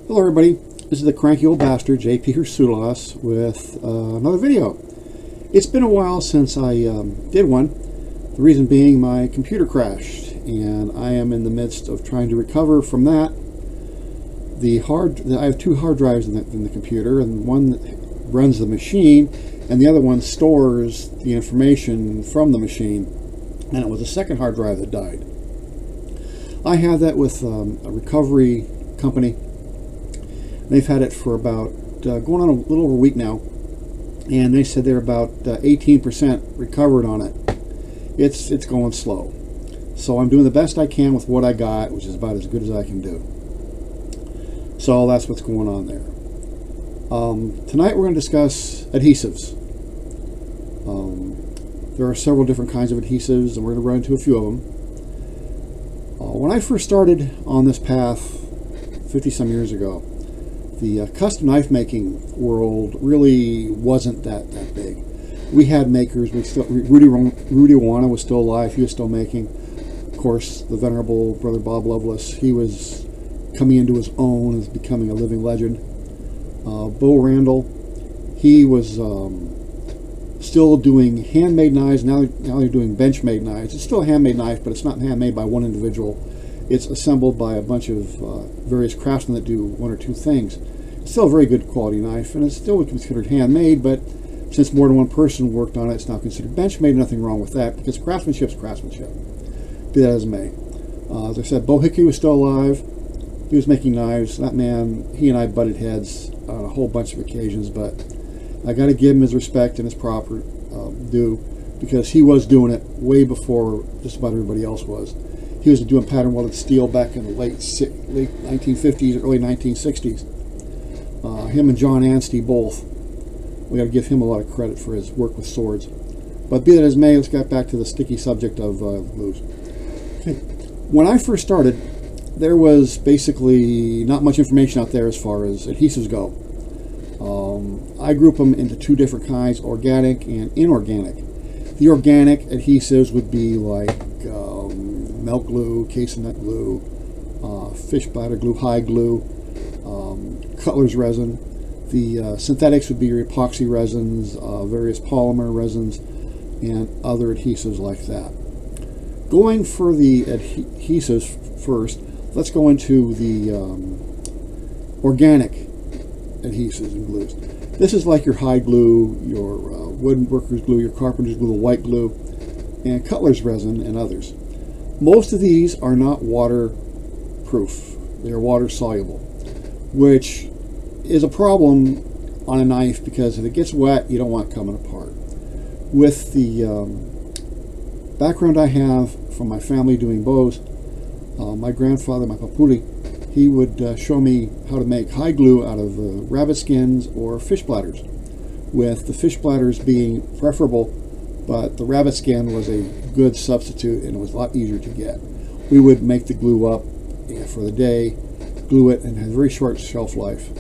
Hello everybody, this is the Cranky Old Bastard, JP Hrisoulas, with another video. It's been a while since I did one, the reason being my computer crashed, and I am in the midst of trying to recover from that. I have two hard drives in the computer, and one runs the machine, and the other one stores the information from the machine, and it was the second hard drive that died. I had that with a recovery company. They've had it for about going on a little over a week now, and they said they're about 18% recovered on it. It's going slow, so I'm doing the best I can with what I got, which is about as good as I can do. So that's what's going on there. Tonight we're going to discuss adhesives. There are several different kinds of adhesives, and we're going to run into a few of them. When I first started on this path 50-some years ago, the custom knife making world really wasn't that big. We had makers. Rudy Awana was still alive. He was still making. Of course, the venerable brother Bob Lovelace, he was coming into his own as becoming a living legend. Bo Randall, he was still doing handmade knives. Now they're doing bench-made knives. It's still a handmade knife, but it's not handmade by one individual. It's assembled by a bunch of various craftsmen that do one or two things. It's still a very good quality knife, and it's still considered handmade, but since more than one person worked on it, it's now considered bench-made. Nothing wrong with that, because craftsmanship's craftsmanship. Be that as it may. As I said, Bo Hickey was still alive. He was making knives. That man, he and I butted heads on a whole bunch of occasions, but I got to give him his respect and his proper due, because he was doing it way before just about everybody else was. He was doing pattern welded steel back in the late 1950s, early 1960s. Him and John Anstey both. We got to give him a lot of credit for his work with swords. But be that as may, let's get back to the sticky subject of glues. Okay. When I first started, there was basically not much information out there as far as adhesives go. I group them into two different kinds, organic and inorganic. The organic adhesives would be like milk glue, caseinette glue, fish bladder glue, hide glue, cutler's resin. The synthetics would be your epoxy resins, various polymer resins, and other adhesives like that. Going for the adhesives first, let's go into the organic adhesives and glues. This is like your hide glue, your woodworker's glue, your carpenter's glue, the white glue, and cutler's resin, and others. Most of these are not waterproof. They are water soluble, which is a problem on a knife, because if it gets wet, you don't want it coming apart. With the background I have from my family doing bows, my grandfather, my papuli, he would show me how to make hide glue out of rabbit skins or fish bladders, with the fish bladders being preferable, but the rabbit skin was a good substitute and it was a lot easier to get. We would make the glue up for the day, glue it, and it had a very short shelf life.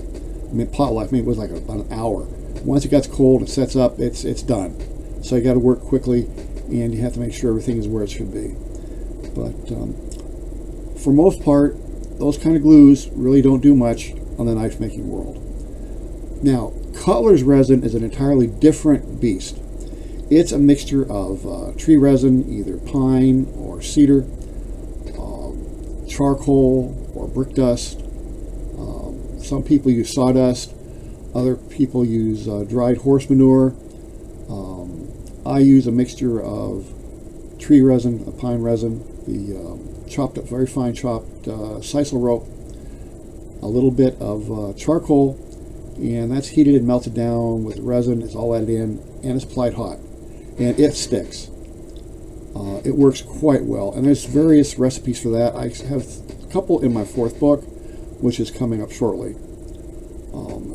I mean, pot life. I mean, it was like about an hour. Once it gets cold, it sets up, it's done. So you got to work quickly, and you have to make sure everything is where it should be. But for most part, those kind of glues really don't do much on the knife making world. Now, cutler's resin is an entirely different beast. It's a mixture of tree resin, either pine or cedar, charcoal or brick dust. Some people use sawdust. Other people use dried horse manure. I use a mixture of tree resin, pine resin, the chopped up, very fine chopped sisal rope, a little bit of charcoal, and that's heated and melted down with resin. It's all added in, and it's applied hot, and it sticks. It works quite well, and there's various recipes for that. I have a couple in my fourth book, which is coming up shortly.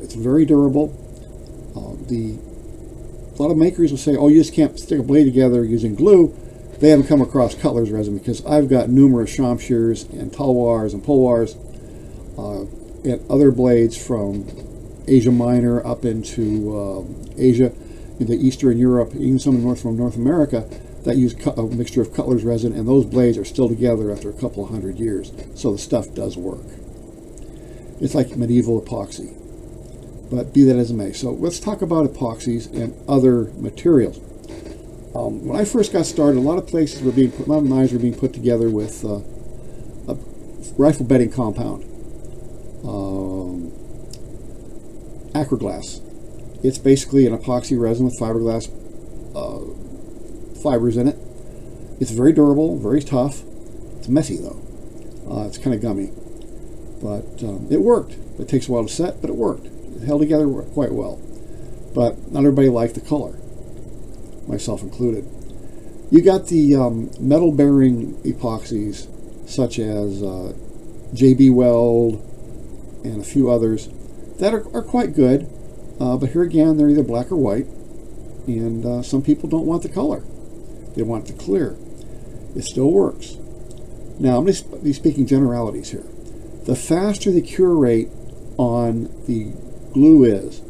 It's very durable. A lot of makers will say, oh, you just can't stick a blade together using glue. They haven't come across cutler's resin, because I've got numerous Shamshirs and Talwars and Polwars and other blades from Asia Minor up into Asia, into Eastern Europe, even some from North America, that use a mixture of cutler's resin, and those blades are still together after a couple of hundred years. So the stuff does work. It's like medieval epoxy. But be that as it may. So let's talk about epoxies and other materials. When I first got started, a lot of knives were being put together with a rifle bedding compound, Acroglass. It's basically an epoxy resin with fiberglass fibers in it. It's very durable, very tough. It's messy though. It's kind of gummy, but it worked. It takes a while to set, but it worked. It held together quite well. But not everybody liked the color, myself included. You got the metal-bearing epoxies, such as JB Weld and a few others, that are quite good. But here again, they're either black or white, and some people don't want the color. They want it to clear. It still works. Now, I'm going to be speaking generalities here. The faster the cure rate on the glue is,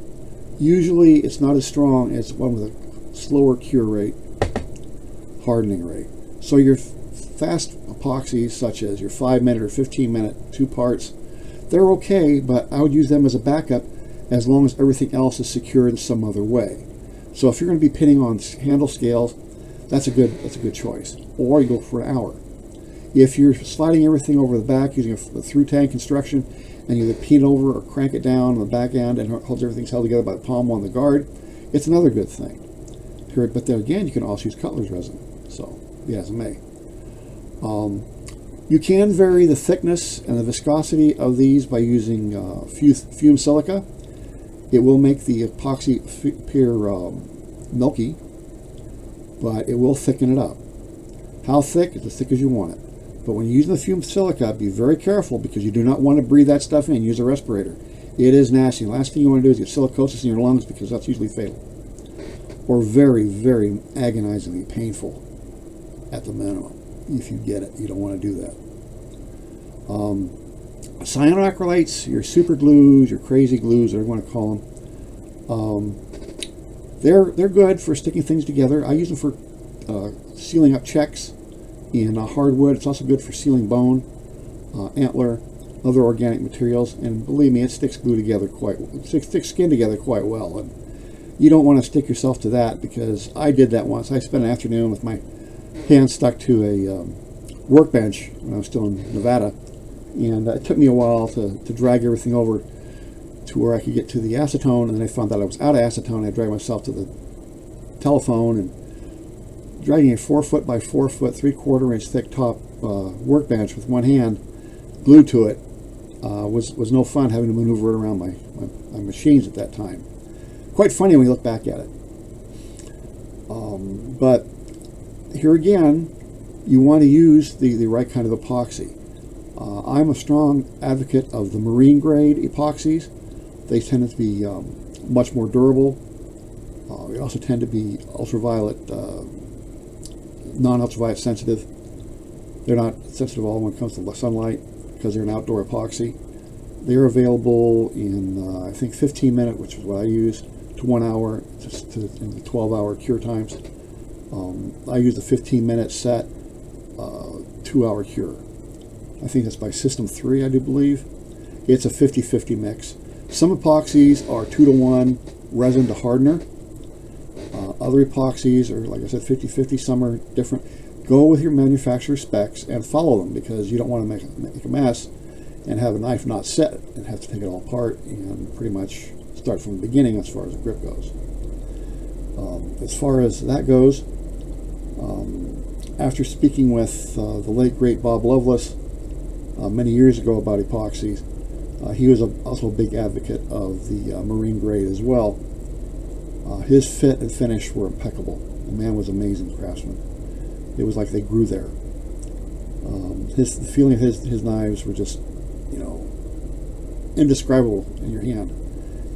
usually it's not as strong as one with a slower cure rate, hardening rate. So your fast epoxies, such as your 5-minute or 15-minute 2 parts, they're okay, but I would use them as a backup as long as everything else is secured in some other way. So if you're going to be pinning on handle scales, that's a good choice. Or you go for an hour. If you're sliding everything over the back using a through tank construction, and you either pin it over or crank it down on the back end and holds everything's held together by the palm on the guard, it's another good thing. But then again, you can also use cutler's resin. So, yeah, as it may. You can vary the thickness and the viscosity of these by using fumed silica. It will make the epoxy appear milky, but it will thicken it up. How thick? It's as thick as you want it. But when you're using the fumed silica, be very careful because you do not want to breathe that stuff in. Use a respirator. It is nasty. The last thing you want to do is get silicosis in your lungs because that's usually fatal. Or very, very agonizingly painful at the minimum. If you get it, you don't want to do that. Cyanoacrylates, your super glues, your crazy glues, whatever you want to call them, they're good for sticking things together. I use them for sealing up checks in hardwood. It's also good for sealing bone, antler, other organic materials, and believe me, it sticks skin together quite well. And you don't want to stick yourself to that, because I did that once. I spent an afternoon with my hand stuck to a workbench when I was still in Nevada, and it took me a while to drag everything over to where I could get to the acetone, and then I found out I was out of acetone. I dragged myself to the telephone, and dragging a 4-foot by 4-foot, 3/4-inch thick top workbench with one hand glued to it was no fun, having to maneuver it around my machines at that time. Quite funny when you look back at it. But here again, you want to use the right kind of epoxy. I'm a strong advocate of the marine grade epoxies. They tend to be much more durable. They also tend to be ultraviolet, non-ultraviolet sensitive. They're not sensitive at all when it comes to sunlight because they're an outdoor epoxy. They're available in, I think, 15-minute, which is what I use, to 1 hour, in the 12-hour cure times. I use the 15-minute set, 2-hour cure. I think that's by System 3, I do believe. It's a 50-50 mix. Some epoxies are 2-to-1 resin to hardener. Other epoxies are, like I said, 50-50. Some are different. Go with your manufacturer specs and follow them, because you don't want to make a mess and have a knife not set and have to take it all apart and pretty much start from the beginning as far as the grip goes. As far as that goes, after speaking with the late great Bob Loveless many years ago about epoxies, he was also a big advocate of the marine grade as well. His fit and finish were impeccable. The man was an amazing craftsman. It was like they grew there. The feeling of his knives were just, indescribable in your hand.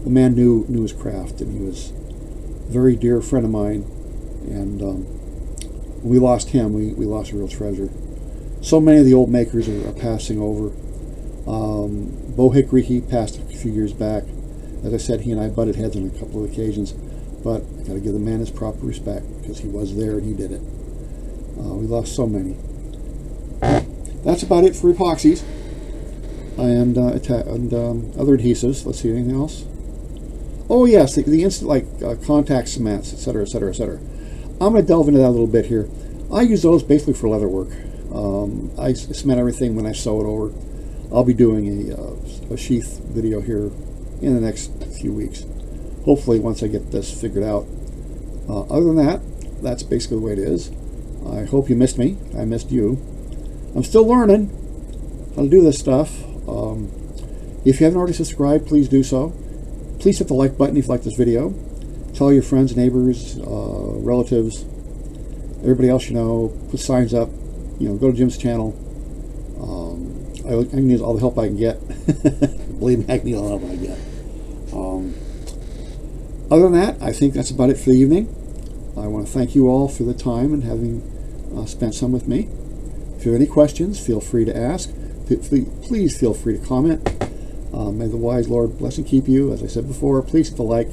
The man knew his craft, and he was a very dear friend of mine. And when we lost him, we lost a real treasure. So many of the old makers are passing over. Bo Hickory, he passed a few years back. As I said, he and I butted heads on a couple of occasions, but I got to give the man his proper respect, because he was there and he did it. We lost so many. That's about it for epoxies. and other adhesives. Let's see, anything else? Oh yes, the instant contact cements, etc., etc., etc. I'm going to delve into that a little bit here. I use those basically for leather work. I cement everything when I sew it over. I'll be doing a sheath video here in the next few weeks. Hopefully once I get this figured out. Other than that, that's basically the way it is. I hope you missed me. I missed you. I'm still learning how to do this stuff. If you haven't already subscribed, please do so. Please hit the like button if you like this video. Tell your friends, neighbors, relatives, everybody else you know. Put signs up. You know, go to Jim's channel. I can use all the help I can get. Believe me, I can use all the help I can get. Other than that, I think that's about it for the evening. I want to thank you all for the time and having spent some with me. If you have any questions, feel free to ask. Please feel free to comment. May the wise Lord bless and keep you. As I said before, please hit the like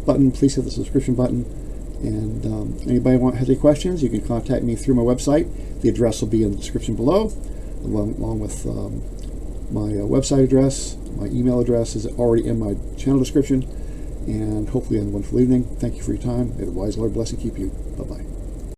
button. Please hit the subscription button. And anybody has any questions, you can contact me through my website. The address will be in the description below, along with my website address. My email address is already in my channel description. And hopefully you have a wonderful evening. Thank you for your time. May the wise Lord bless and keep you. Bye-bye.